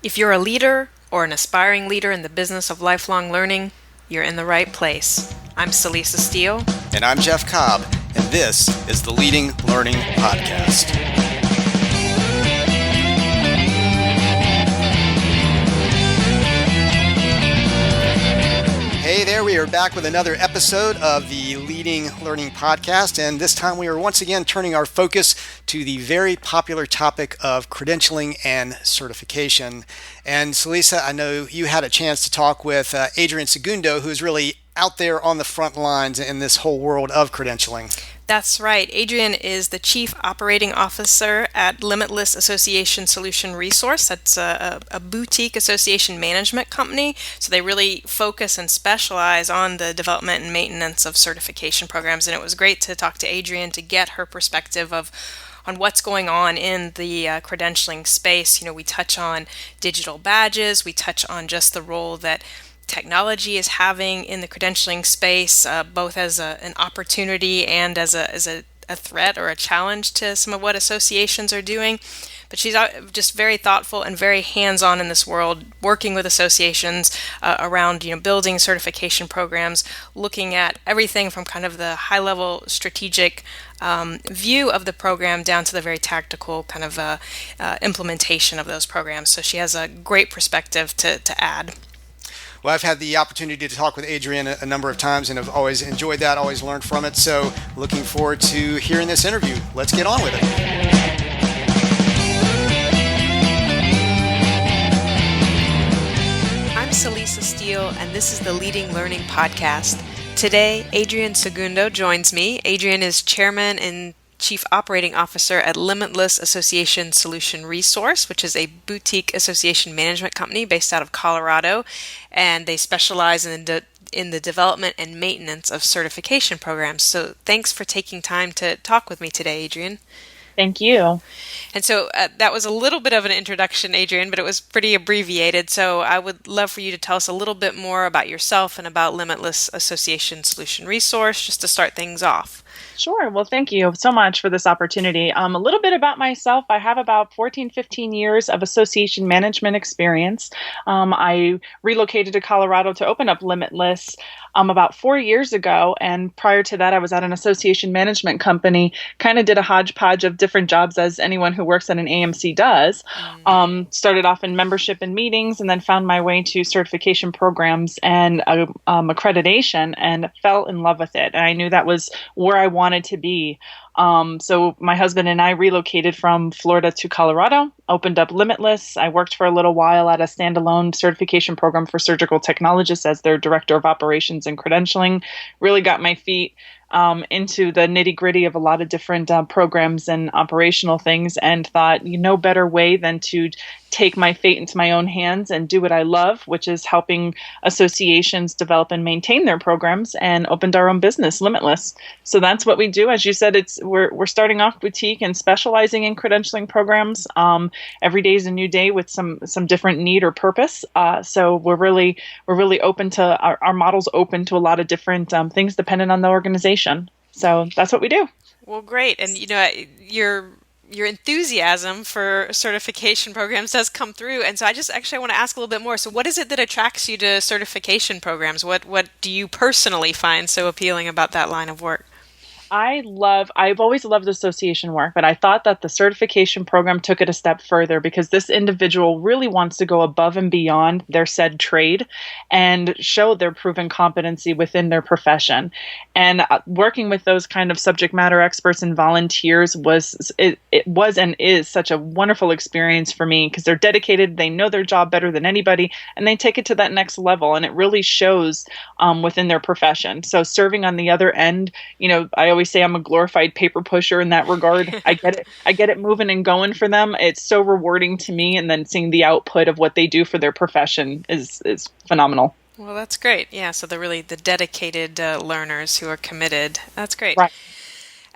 If you're a leader or an aspiring leader in the business of lifelong learning, you're in the right place. I'm Celisa Steele. And I'm Jeff Cobb, and this is the Leading Learning Podcast. Hey there, we are back with another episode of the Leading Learning Podcast, and this time we are once again turning our focus to the very popular topic of credentialing and certification. And Celisa, I know you had a chance to talk with Adrienne Segundo, who is really out there on the front lines in this whole world of credentialing. That's right. Adrienne is the Chief Operating Officer at Limitless Association Solution Resource. That's a boutique association management company. So they really focus and specialize on the development and maintenance of certification programs. And it was great to talk to Adrienne to get her perspective on what's going on in the credentialing space. You know, we touch on digital badges. We touch on just the role that technology is having in the credentialing space, both as an opportunity and as a threat or a challenge to some of what associations are doing. But she's just very thoughtful and very hands-on in this world, working with associations around, building certification programs, looking at everything from kind of the high-level strategic view of the program down to the very tactical kind of implementation of those programs. So she has a great perspective to add. Well, I've had the opportunity to talk with Adrienne a number of times and have always enjoyed that, always learned from it. So looking forward to hearing this interview. Let's get on with it. I'm Celisa Steele, and this is the Leading Learning Podcast. Today, Adrienne Segundo joins me. Adrienne is Chairman and Chief Operating Officer at Limitless Association Solution Resource, which is a boutique association management company based out of Colorado, and they specialize in the development and maintenance of certification programs. So thanks for taking time to talk with me today, Adrienne. Thank you. And so that was a little bit of an introduction, Adrienne, but it was pretty abbreviated. So I would love for you to tell us a little bit more about yourself and about Limitless Association Solution Resource, just to start things off. Sure. Well, thank you so much for this opportunity. A little bit about myself. I have about 15 years of association management experience. I relocated to Colorado to open up Limitless about 4 years ago. And prior to that, I was at an association management company, kind of did a hodgepodge of different jobs as anyone who works at an AMC does. Started off in membership and meetings and then found my way to certification programs and accreditation and fell in love with it. And I knew that was where I wanted to be. So my husband and I relocated from Florida to Colorado, opened up Limitless. I worked for a little while at a standalone certification program for surgical technologists as their director of operations and credentialing. Really got my feet into the nitty-gritty of a lot of different programs and operational things, and thought, no better way than to take my fate into my own hands and do what I love, which is helping associations develop and maintain their programs, and opened our own business, Limitless. So that's what we do. As you said, we're starting off boutique and specializing in credentialing programs. Every day is a new day with some different need or purpose. So we're really open to our model's open to a lot of different things dependent on the organization. So that's what we do. Well, great. And your enthusiasm for certification programs does come through. And so I want to ask a little bit more. So what is it that attracts you to certification programs? What do you personally find so appealing about that line of work? I've always loved association work, but I thought that the certification program took it a step further because this individual really wants to go above and beyond their said trade and show their proven competency within their profession. And working with those kind of subject matter experts and volunteers was and is such a wonderful experience for me because they're dedicated, they know their job better than anybody, and they take it to that next level. And it really shows within their profession. So serving on the other end, I always say I'm a glorified paper pusher in that regard. I get it moving and going for them. It's so rewarding to me, and then seeing the output of what they do for their profession is phenomenal. Well, that's great. Yeah, so they're really the dedicated learners who are committed. That's great. Right.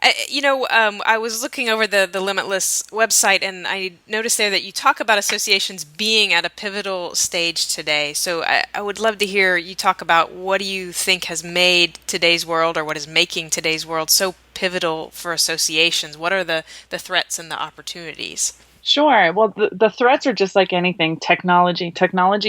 I was looking over the Limitless website, and I noticed there that you talk about associations being at a pivotal stage today. So I would love to hear you talk about what do you think has made today's world, or what is making today's world so pivotal for associations? What are the threats and the opportunities? Sure. Well, the threats are just like anything. Technology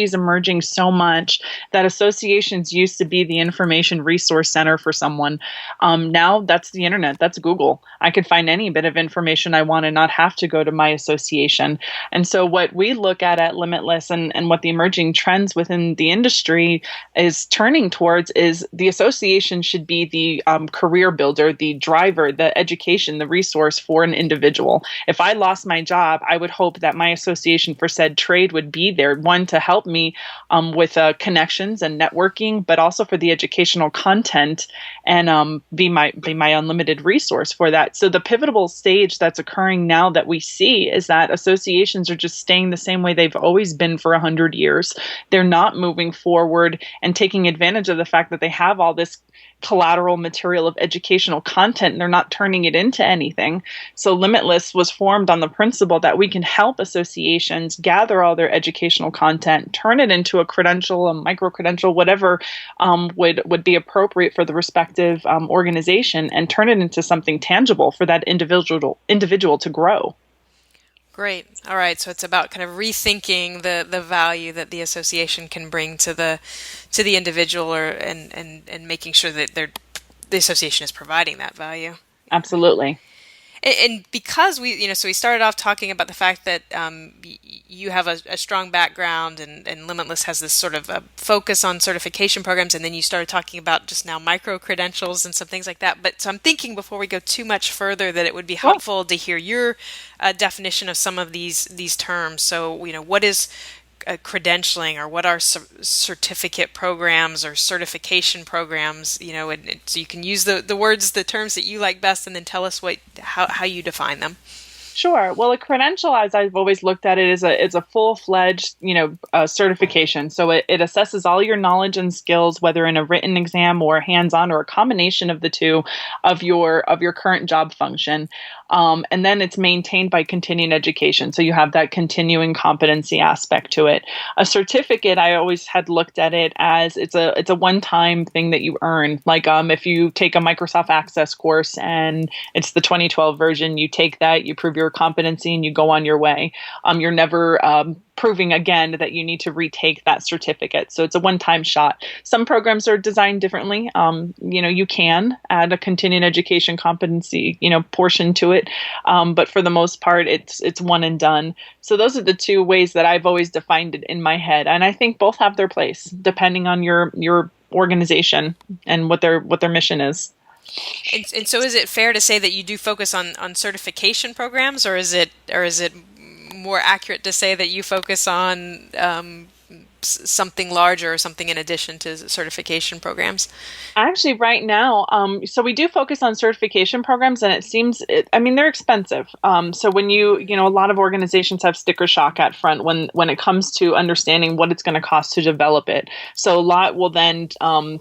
is emerging so much that associations used to be the information resource center for someone. Now that's the internet. That's Google. I could find any bit of information I want and not have to go to my association. And so what we look at Limitless and what the emerging trends within the industry is turning towards is the association should be the career builder, the driver, the education, the resource for an individual. If I lost my job, I would hope that my association for said trade would be there, one, to help me with connections and networking, but also for the educational content and be my unlimited resource for that. So the pivotal stage that's occurring now that we see is that associations are just staying the same way they've always been for 100 years. They're not moving forward and taking advantage of the fact that they have all this collateral material of educational content and they're not turning it into anything. So Limitless was formed on the principle that we can help associations gather all their educational content, turn it into a credential, a micro credential, whatever would be appropriate for the respective organization, and turn it into something tangible for that individual to grow. Great. All right. So it's about kind of rethinking the value that the association can bring to the individual, and making sure that the association is providing that value. Absolutely. And because so we started off talking about the fact that you have a strong background, and Limitless has this sort of a focus on certification programs, and then you started talking about just now micro credentials and some things like that. But so I'm thinking, before we go too much further, that it would be helpful to hear your definition of some of these terms. So, what is credentialing, or what are certificate programs or certification programs, so you can use the words, the terms that you like best, and then tell us how you define them. Sure. Well, a credential, as I've always looked at it, is a full-fledged, certification. So it assesses all your knowledge and skills, whether in a written exam or hands-on or a combination of the two, of your current job function. And then it's maintained by continuing education. So you have that continuing competency aspect to it. A certificate, I always had looked at it as it's a one-time thing that you earn. Like if you take a Microsoft Access course and it's the 2012 version, you take that, you prove your competency, and you go on your way. You're never proving again that you need to retake that certificate. So it's a one-time shot. Some programs are designed differently. You can add a continuing education competency, portion to it. But for the most part, it's one and done. So those are the two ways that I've always defined it in my head. And I think both have their place depending on your organization and what their mission is. And so is it fair to say that you do focus on certification programs, or is it more accurate to say that you focus on something larger or something in addition to certification programs? Actually, right now, so we do focus on certification programs, and it seems, they're expensive. So when a lot of organizations have sticker shock at front when it comes to understanding what it's going to cost to develop it. So a lot will then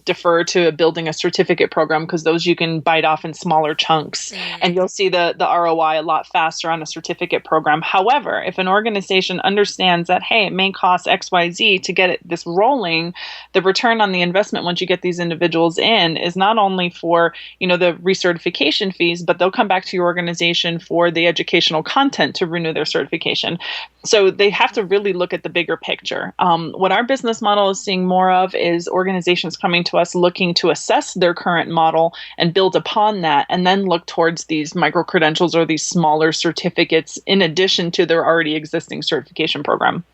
defer to building a certificate program, because those you can bite off in smaller chunks, and you'll see the ROI a lot faster on a certificate program. However, if an organization understands that, hey, it may cost XYZ to get this rolling, the return on the investment once you get these individuals in is not only for the recertification fees, but they'll come back to your organization for the educational content to renew their certification. So they have to really look at the bigger picture. What our business model is seeing more of is organizations coming to us looking to assess their current model and build upon that, and then look towards these micro credentials or these smaller certificates in addition to their already existing certification program.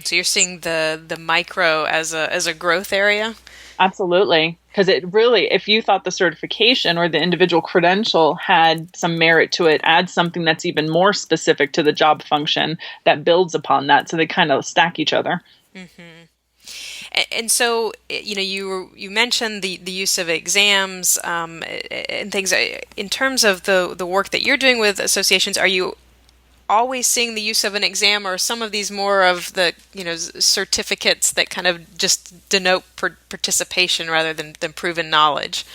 So you're seeing the micro as a growth area? Absolutely. Because it really, if you thought the certification or the individual credential had some merit to it, add something that's even more specific to the job function that builds upon that. So they kind of stack each other. Mm-hmm. And so, you mentioned the use of exams and things. In terms of the work that you're doing with associations, are you always seeing the use of an exam, or some of these more of the certificates that kind of just denote participation rather than proven knowledge?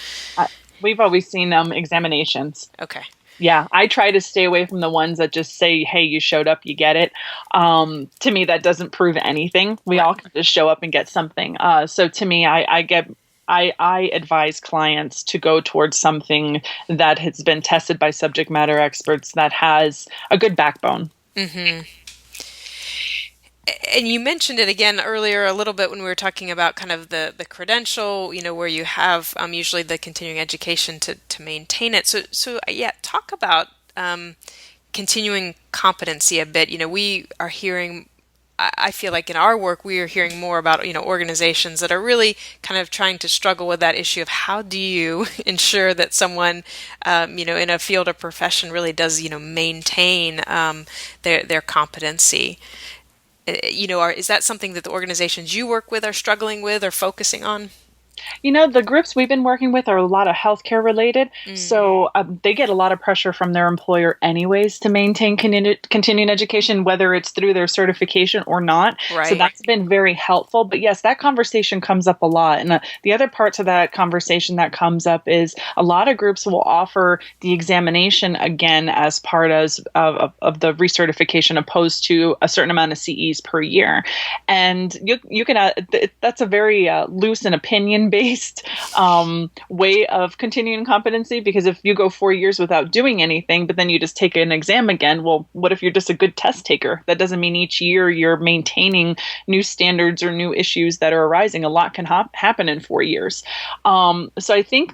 We've always seen examinations. Okay. Yeah, I try to stay away from the ones that just say, hey, you showed up, you get it. To me, that doesn't prove anything. We all can just show up and get something. So to me, I advise clients to go towards something that has been tested by subject matter experts, that has a good backbone. Mm-hmm. And you mentioned it again earlier a little bit when we were talking about kind of the credential, where you have usually the continuing education to maintain it. So yeah, talk about continuing competency a bit. We are hearing, I feel like in our work, we are hearing more about, organizations that are really kind of trying to struggle with that issue of how do you ensure that someone, in a field or profession really does, maintain their competency. Is that something that the organizations you work with are struggling with or focusing on? The groups we've been working with are a lot of healthcare related. So they get a lot of pressure from their employer anyways to maintain continuing education, whether it's through their certification or not. Right. So that's been very helpful. But yes, that conversation comes up a lot. And the other parts of that conversation that comes up is a lot of groups will offer the examination again as part of the recertification opposed to a certain amount of CEs per year. And you can, that's a very loose and opinion based way of continuing competency, because if you go 4 years without doing anything, but then you just take an exam again, well, what if you're just a good test taker? That doesn't mean each year you're maintaining new standards or new issues that are arising. A lot can happen in 4 years. So I think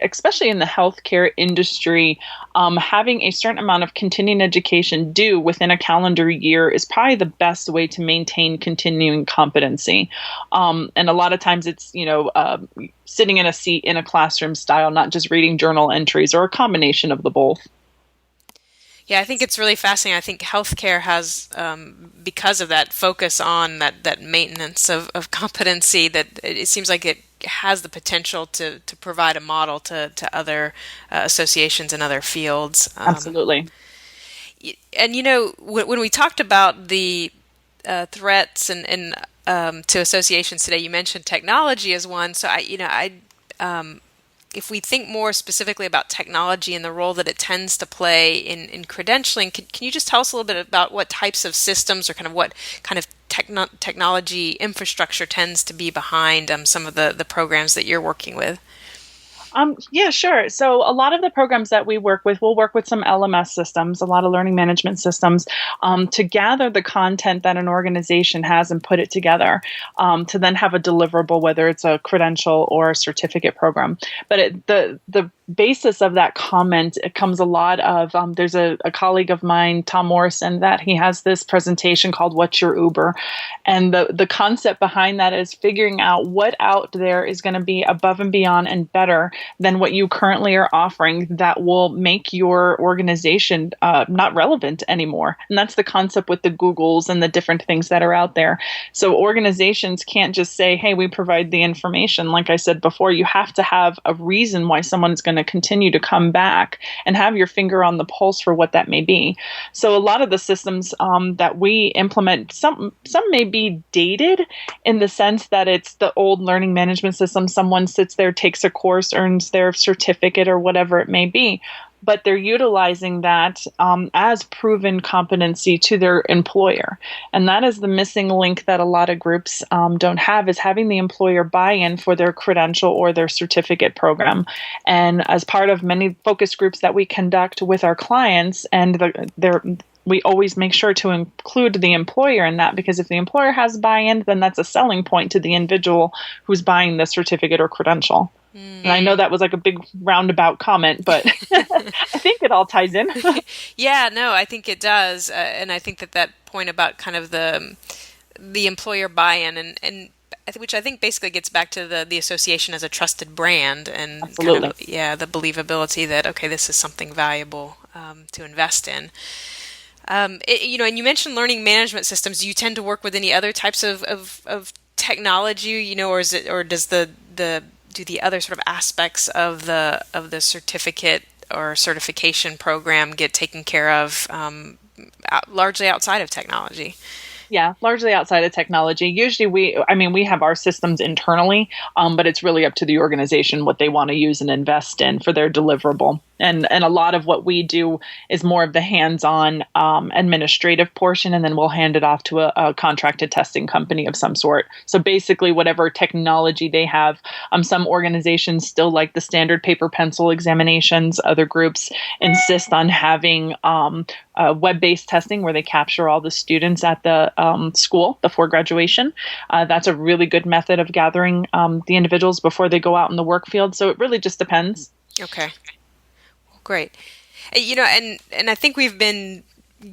especially in the healthcare industry, having a certain amount of continuing education due within a calendar year is probably the best way to maintain continuing competency. And a lot of times it's, sitting in a seat in a classroom style, not just reading journal entries, or a combination of the both. Yeah, I think it's really fascinating. I think healthcare has, because of that focus on that maintenance of competency, that it seems like it has the potential to provide a model to other associations and other fields. Absolutely. And, when we talked about the threats and to associations today, you mentioned technology as one. So if we think more specifically about technology and the role that it tends to play in credentialing, can you just tell us a little bit about what types of systems or kind of what kind of technology infrastructure tends to be behind some of the programs that you're working with? Yeah, sure. So a lot of the programs that we work with, we'll work with some LMS systems, a lot of learning management systems, to gather the content that an organization has and put it together, to then have a deliverable, whether it's a credential or a certificate program. But the basis of that comment, it comes a lot of, there's a colleague of mine, Tom Morrison, that he has this presentation called What's Your Uber? And the concept behind that is figuring out what out there is going to be above and beyond and better than what you currently are offering that will make your organization not relevant anymore. And that's the concept with the Googles and the different things that are out there. So organizations can't just say, hey, we provide the information. Like I said before, you have to have a reason why someone's going to continue to come back and have your finger on the pulse for what that may be. So a lot of the systems that we implement, some may be dated in the sense that it's the old learning management system. Someone sits there, takes a course, earns their certificate or whatever it may be. But they're utilizing that as proven competency to their employer. And that is the missing link that a lot of groups don't have, is having the employer buy-in for their credential or their certificate program. And as part of many focus groups that we conduct with our clients, and we always make sure to include the employer in that, because if the employer has buy-in, then that's a selling point to the individual who's buying the certificate or credential. And I know that was like a big roundabout comment, but I think it all ties in. Yeah, no, I think it does. And I think that point about kind of the employer buy-in and which I think basically gets back to the association as a trusted brand and Absolutely. Kind of, the believability that, okay, this is something valuable to invest in. And you mentioned learning management systems. Do you tend to work with any other types of technology, or do the other sort of aspects of the certificate or certification program get taken care of largely outside of technology? Yeah, largely outside of technology. Usually we have our systems internally, but it's really up to the organization what they want to use and invest in for their deliverable. And a lot of what we do is more of the hands-on administrative portion, and then we'll hand it off to a contracted testing company of some sort. So basically, whatever technology they have, some organizations still like the standard paper pencil examinations. Other groups insist on having web-based testing where they capture all the students at the school before graduation. That's a really good method of gathering the individuals before they go out in the work field. So it really just depends. Okay. Great. And I think we've been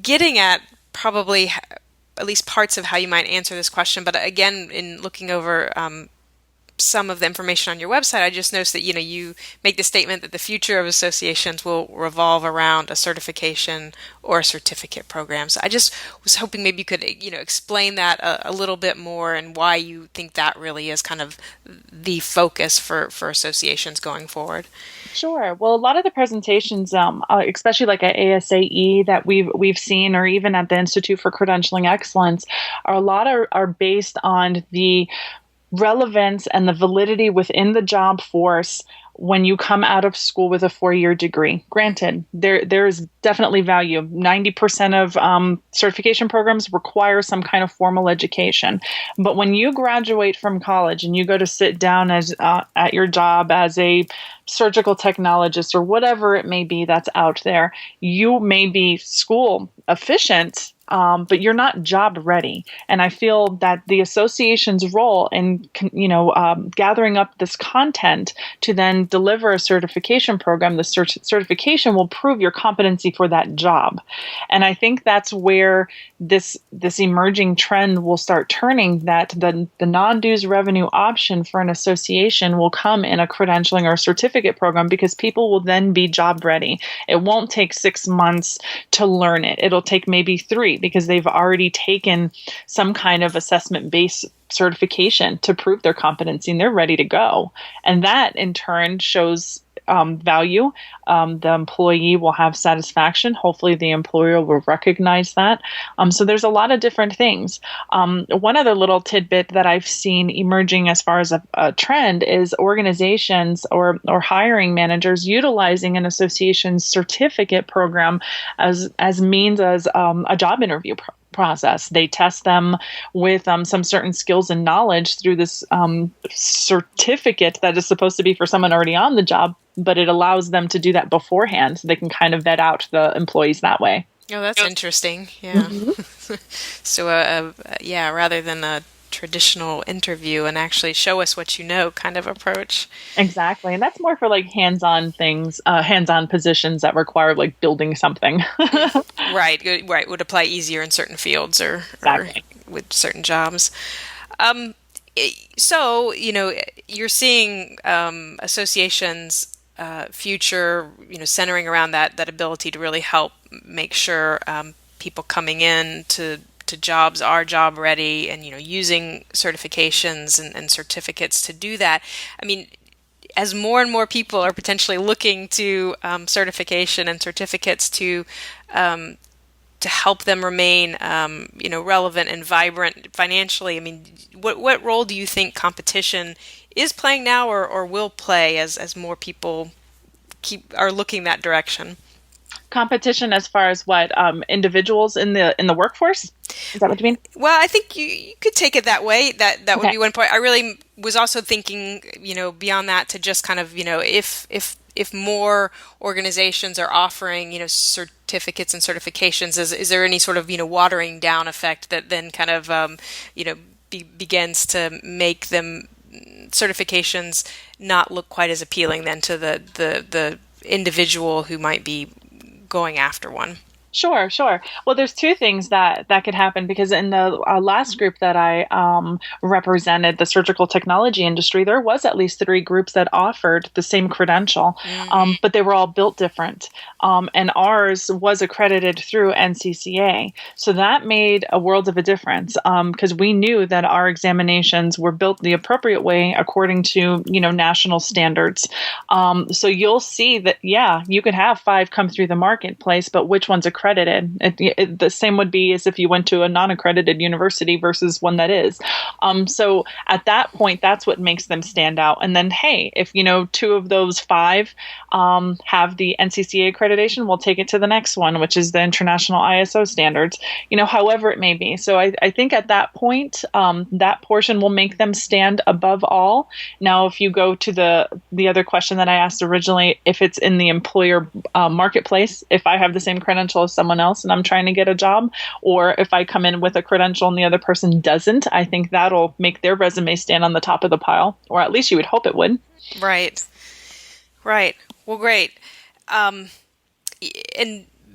getting at probably at least parts of how you might answer this question. But again, in looking over some of the information on your website, I just noticed that, you make the statement that the future of associations will revolve around a certification or a certificate program. So I just was hoping maybe you could, explain that a little bit more and why you think that really is kind of the focus for associations going forward. Sure. Well, a lot of the presentations, especially like at ASAE that we've seen, or even at the Institute for Credentialing Excellence, are based on the relevance and the validity within the job force when you come out of school with a 4-year degree. Granted, there is definitely value. 90% of certification programs require some kind of formal education. But when you graduate from college and you go to sit down as at your job as a surgical technologist or whatever it may be that's out there, you may be school efficient, but you're not job ready. And I feel that the association's role in, gathering up this content to then deliver a certification program, the certification will prove your competency for that job. And I think that's where this emerging trend will start turning, that the non-dues revenue option for an association will come in a credentialing or certificate program, because people will then be job ready. It won't take 6 months to learn it. It'll take maybe 3, because they've already taken some kind of assessment-based certification to prove their competency, and they're ready to go. And that in turn shows value. The employee will have satisfaction. Hopefully the employer will recognize that. So there's a lot of different things. One other little tidbit that I've seen emerging as far as a trend is organizations or hiring managers utilizing an association's certificate program as a job interview process. They test them with some certain skills and knowledge through this certificate that is supposed to be for someone already on the job, but it allows them to do that beforehand, so they can kind of vet out the employees that way. Oh, that's interesting. Yeah. Mm-hmm. So, rather than a traditional interview and actually show us what you know kind of approach. Exactly. And that's more for like hands-on things, hands-on positions that require like building something. Right. Would apply easier in certain fields or with certain jobs. So, you're seeing associations future, centering around that ability to really help make sure people coming in to jobs are job ready, and using certifications and certificates to do that. I mean, as more and more people are potentially looking to certification and certificates to help them remain relevant and vibrant financially, I mean, what role do you think competition is playing now or will play as more people are looking that direction? Competition as far as what, individuals in the workforce? Is that what you mean? Well, I think you could take it that way. That would be one point. I really was also thinking, beyond that, to just kind of, if more organizations are offering, certificates and certifications, is there any sort of, watering down effect that then kind of, begins to make them certifications not look quite as appealing then to the individual who might be going after one? Sure. Well, there's two things that could happen, because in the last group that I represented, the surgical technology industry, there was at least 3 groups that offered the same credential, but they were all built different. And ours was accredited through NCCA. So that made a world of a difference, because we knew that our examinations were built the appropriate way according to, national standards. So you'll see that, you could have 5 come through the marketplace, but which one's accredited accredited. The same would be as if you went to a non-accredited university versus one that is. So at that point, that's what makes them stand out. And then, hey, if, two of those five have the NCCA accreditation, we'll take it to the next one, which is the international ISO standards, however it may be. So I think at that point, that portion will make them stand above all. Now, if you go to the other question that I asked originally, if it's in the employer marketplace, if I have the same credential as someone else and I'm trying to get a job, or if I come in with a credential and the other person doesn't, I think that'll make their resume stand on the top of the pile, or at least you would hope it would. Right. Well, great. And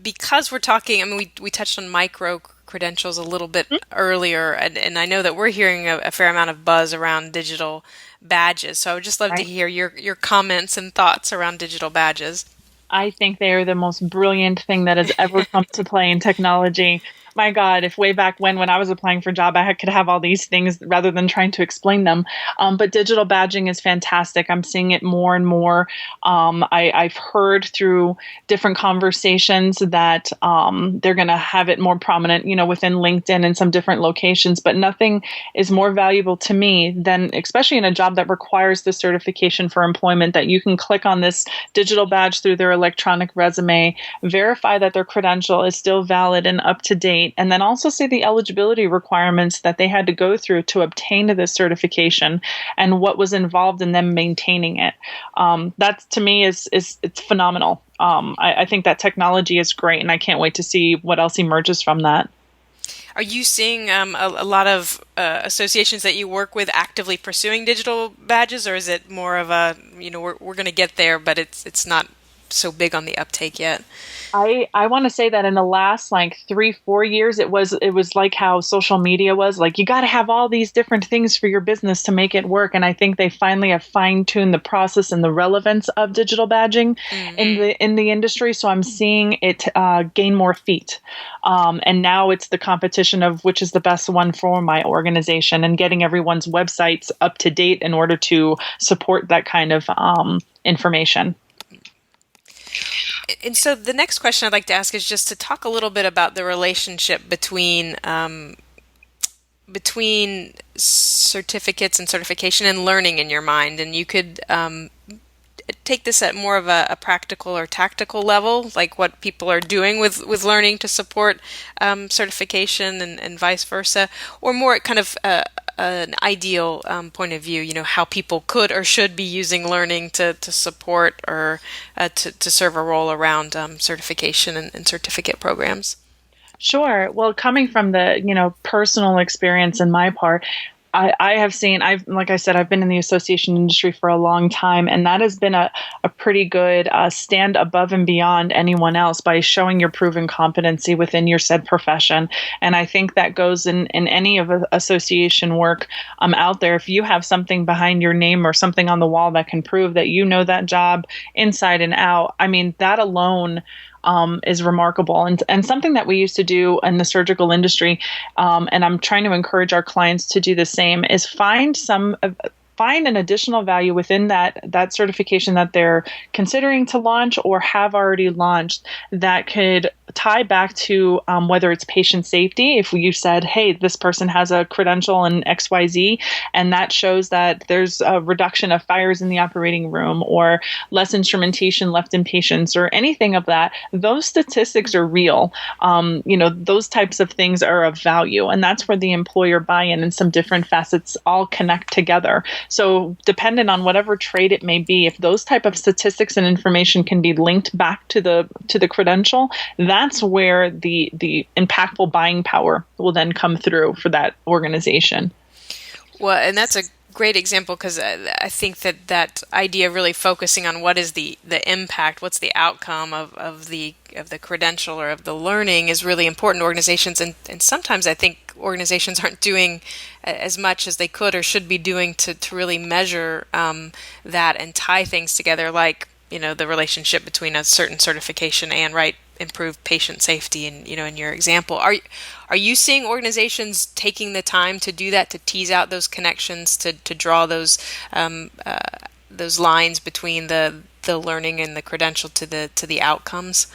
because we're talking, I mean, we touched on micro credentials a little bit earlier, and I know that we're hearing a fair amount of buzz around digital badges. So I would just love to hear your comments and thoughts around digital badges. I think they are the most brilliant thing that has ever come to play in technology. My God, if way back when I was applying for a job, I could have all these things rather than trying to explain them. But digital badging is fantastic. I'm seeing it more and more. I've heard through different conversations that they're going to have it more prominent, within LinkedIn and some different locations. But nothing is more valuable to me than, especially in a job that requires the certification for employment, that you can click on this digital badge through their electronic resume, verify that their credential is still valid and up to date, and then also see the eligibility requirements that they had to go through to obtain this certification and what was involved in them maintaining it. That to me is it's phenomenal. I think that technology is great, and I can't wait to see what else emerges from that. Are you seeing a lot of associations that you work with actively pursuing digital badges, or is it more of a, we're going to get there, but it's not so big on the uptake yet? I want to say that in the last 3-4 years, it was like how social media was. Like, you got to have all these different things for your business to make it work. And I think they finally have fine-tuned the process and the relevance of digital badging in the industry. So I'm seeing it gain more feet. And now it's the competition of which is the best one for my organization, and getting everyone's websites up to date in order to support that kind of information. And so the next question I'd like to ask is just to talk a little bit about the relationship between certificates and certification and learning in your mind. And you could take this at more of a practical or tactical level, like what people are doing with learning to support certification and vice versa, or more kind of an ideal point of view, how people could or should be using learning to support or to serve a role around certification and certificate programs. Sure. Well, coming from the, personal experience in my part, I have seen, like I said, I've been in the association industry for a long time, and that has been a pretty good stand above and beyond anyone else by showing your proven competency within your said profession. And I think that goes in any of association work out there. If you have something behind your name or something on the wall that can prove that you know that job inside and out, I mean, that alone is remarkable, and something that we used to do in the surgical industry, and I'm trying to encourage our clients to do the same, is find an additional value within that certification that they're considering to launch or have already launched that could tie back to whether it's patient safety. If you said, hey, this person has a credential in XYZ, and that shows that there's a reduction of fires in the operating room or less instrumentation left in patients or anything of that, those statistics are real. Those types of things are of value. And that's where the employer buy-in and some different facets all connect together. So dependent on whatever trade it may be, if those type of statistics and information can be linked back to the credential, that's where the impactful buying power will then come through for that organization. Well, and that's a great example, because I think that idea of really focusing on what is the impact, what's the outcome of the credential or of the learning is really important to organizations. And sometimes I think organizations aren't doing as much as they could or should be doing to really measure that and tie things together, like, the relationship between a certain certification and improved patient safety. And, in your example, are you seeing organizations taking the time to do that, to tease out those connections, to draw those lines between the learning and the credential to the outcomes?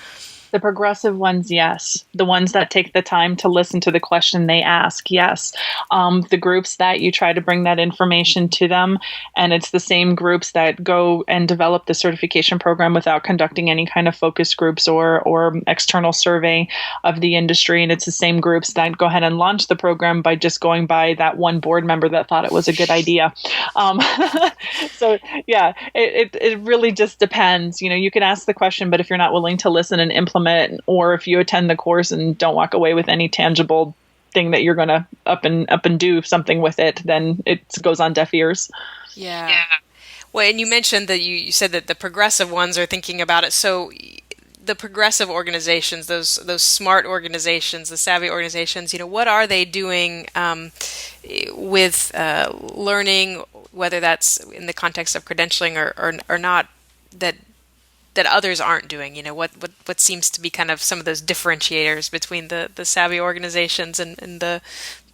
The progressive ones, yes. The ones that take the time to listen to the question they ask, yes. The groups that you try to bring that information to them, and it's the same groups that go and develop the certification program without conducting any kind of focus groups or external survey of the industry. And it's the same groups that go ahead and launch the program by just going by that one board member that thought it was a good idea. So yeah, it really just depends. You can ask the question, but if you're not willing to listen and implement, or if you attend the course and don't walk away with any tangible thing that you're going to up and do something with it, then it goes on deaf ears. Yeah. Well, and you mentioned that you said that the progressive ones are thinking about it. So the progressive organizations, those smart organizations, the savvy organizations, what are they doing with learning, whether that's in the context of credentialing or not, that others aren't doing? What seems to be kind of some of those differentiators between the savvy organizations and the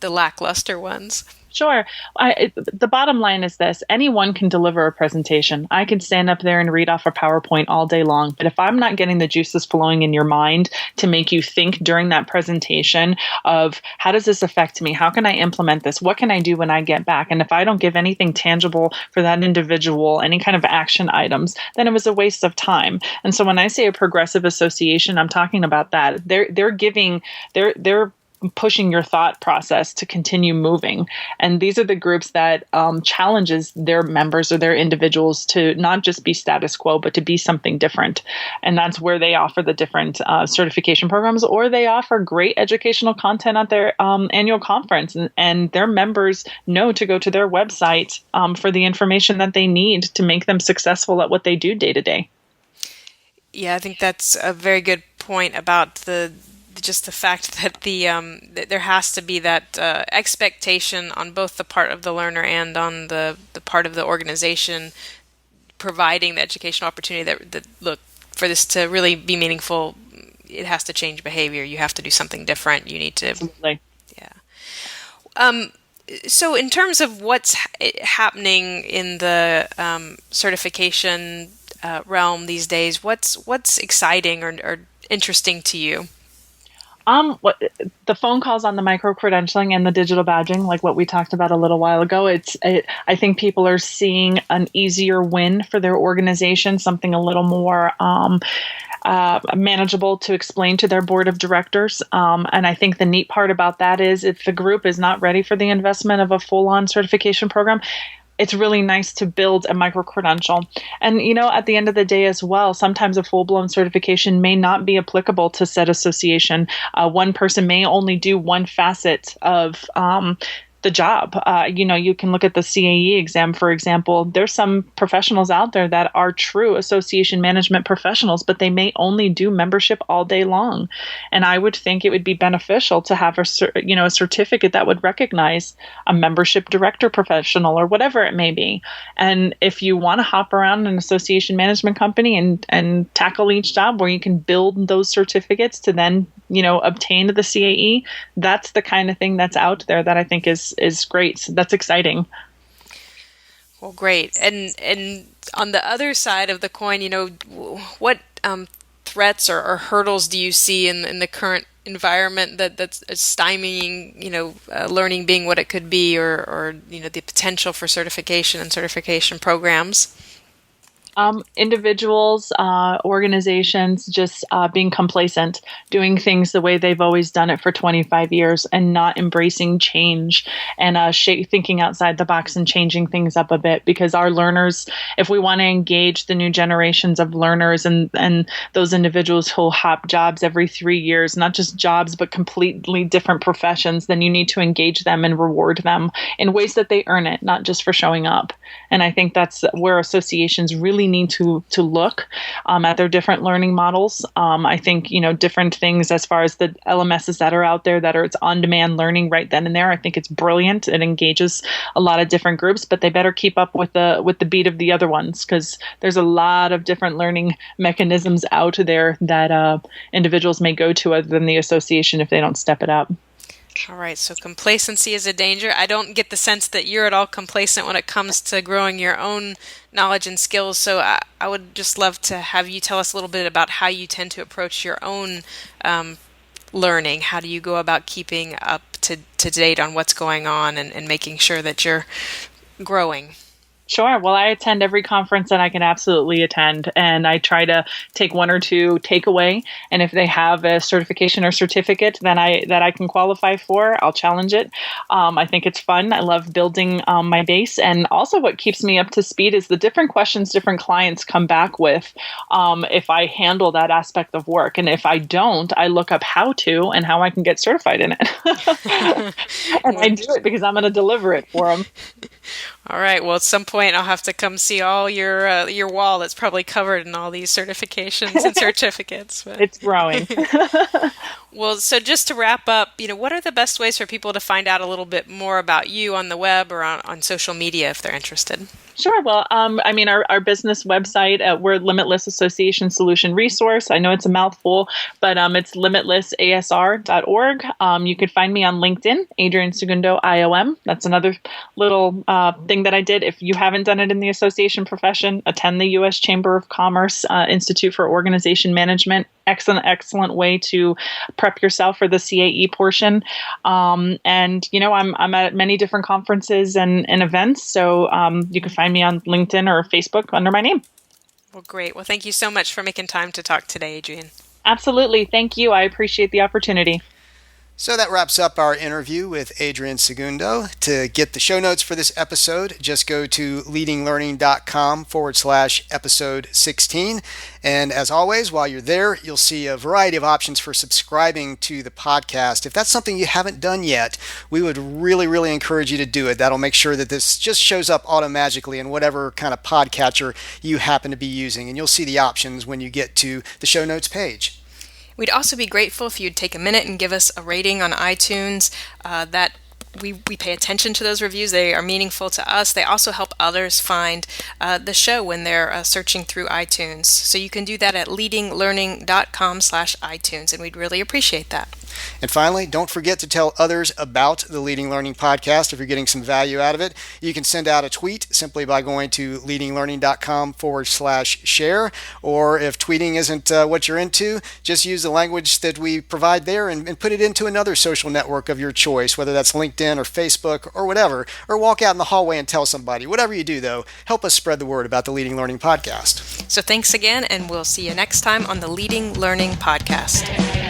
lackluster ones? Sure. The bottom line is this. Anyone can deliver a presentation. I can stand up there and read off a PowerPoint all day long. But if I'm not getting the juices flowing in your mind to make you think during that presentation of how does this affect me? How can I implement this? What can I do when I get back? And if I don't give anything tangible for that individual, any kind of action items, then it was a waste of time. And so when I say a progressive association, I'm talking about that. They're pushing your thought process to continue moving. And these are the groups that challenges their members or their individuals to not just be status quo, but to be something different. And that's where they offer the different certification programs, or they offer great educational content at their annual conference. And their members know to go to their website for the information that they need to make them successful at what they do day to day. Yeah, I think that's a very good point about just the fact that that there has to be that expectation on both the part of the learner and on the part of the organization providing the educational opportunity that look, for this to really be meaningful, it has to change behavior. You have to do something different. You need to. Absolutely. Yeah. So in terms of what's happening in the certification realm these days, what's exciting or interesting to you? The phone calls on the micro-credentialing and the digital badging, like what we talked about a little while ago, I think people are seeing an easier win for their organization, something a little more manageable to explain to their board of directors. And I think the neat part about that is if the group is not ready for the investment of a full-on certification program, it's really nice to build a micro-credential. And, at the end of the day as well, sometimes a full-blown certification may not be applicable to said association. One person may only do one facet of the job. You can look at the CAE exam, for example. There's some professionals out there that are true association management professionals, but they may only do membership all day long. And I would think it would be beneficial to have a certificate that would recognize a membership director professional or whatever it may be. And if you want to hop around an association management company and tackle each job where you can build those certificates to then obtain the CAE, that's the kind of thing that's out there that I think is great. So that's exciting. Well, great. And on the other side of the coin, what threats or hurdles do you see in the current environment that's stymieing, learning being what it could be, or the potential for certification and certification programs? Individuals, organizations just being complacent, doing things the way they've always done it for 25 years and not embracing change and thinking outside the box and changing things up a bit, because our learners, if we want to engage the new generations of learners and those individuals who'll hop jobs every 3 years, not just jobs, but completely different professions, then you need to engage them and reward them in ways that they earn it, not just for showing up. And I think that's where associations really need to look at their different learning models. I think, different things as far as the LMSs that are out there it's on-demand learning right then and there. I think it's brilliant. It engages a lot of different groups, but they better keep up with the beat of the other ones, because there's a lot of different learning mechanisms out there that individuals may go to other than the association if they don't step it up. All right, so complacency is a danger. I don't get the sense that you're at all complacent when it comes to growing your own knowledge and skills. So I would just love to have you tell us a little bit about how you tend to approach your own learning. How do you go about keeping up to date on what's going on and making sure that you're growing? Sure. Well, I attend every conference that I can absolutely attend, and I try to take one or two takeaway. And if they have a certification or certificate that I can qualify for, I'll challenge it. I think it's fun. I love building my base, and also what keeps me up to speed is the different questions different clients come back with. If I handle that aspect of work, and if I don't, I look up how to and how I can get certified in it. And I do it because I'm going to deliver it for them. All right. Well, at some point, I'll have to come see all your wall that's probably covered in all these certifications and certificates. But. It's growing. Well, so just to wrap up, what are the best ways for people to find out a little bit more about you on the web or on social media if they're interested? Sure. Well, our business website, we're Limitless Association Solution Resource. I know it's a mouthful, but it's limitlessasr.org. You could find me on LinkedIn, Adrienne Segundo, IOM. That's another little thing that I did. If you haven't done it in the association profession, attend the U.S. Chamber of Commerce Institute for Organization Management. Excellent way to prep yourself for the CAE portion. I'm at many different conferences and events, so you can find me on LinkedIn or Facebook under my name. Well, great. Well, thank you so much for making time to talk today, Adrienne. Absolutely. Thank you. I appreciate the opportunity. So that wraps up our interview with Adrienne Segundo. To get the show notes for this episode, just go to leadinglearning.com/episode 16. And as always, while you're there, you'll see a variety of options for subscribing to the podcast. If that's something you haven't done yet, we would really, really encourage you to do it. That'll make sure that this just shows up automatically in whatever kind of podcatcher you happen to be using. And you'll see the options when you get to the show notes page. We'd also be grateful if you'd take a minute and give us a rating on iTunes. We pay attention to those reviews. They are meaningful to us. They also help others find the show when they're searching through iTunes. So you can do that at leadinglearning.com/iTunes, and we'd really appreciate that. And finally, don't forget to tell others about the Leading Learning podcast if you're getting some value out of it. You can send out a tweet simply by going to leadinglearning.com/share. Or if tweeting isn't what you're into, just use the language that we provide there and put it into another social network of your choice, whether that's LinkedIn or Facebook or whatever. Or walk out in the hallway and tell somebody. Whatever you do, though, help us spread the word about the Leading Learning podcast. So thanks again, and we'll see you next time on the Leading Learning podcast.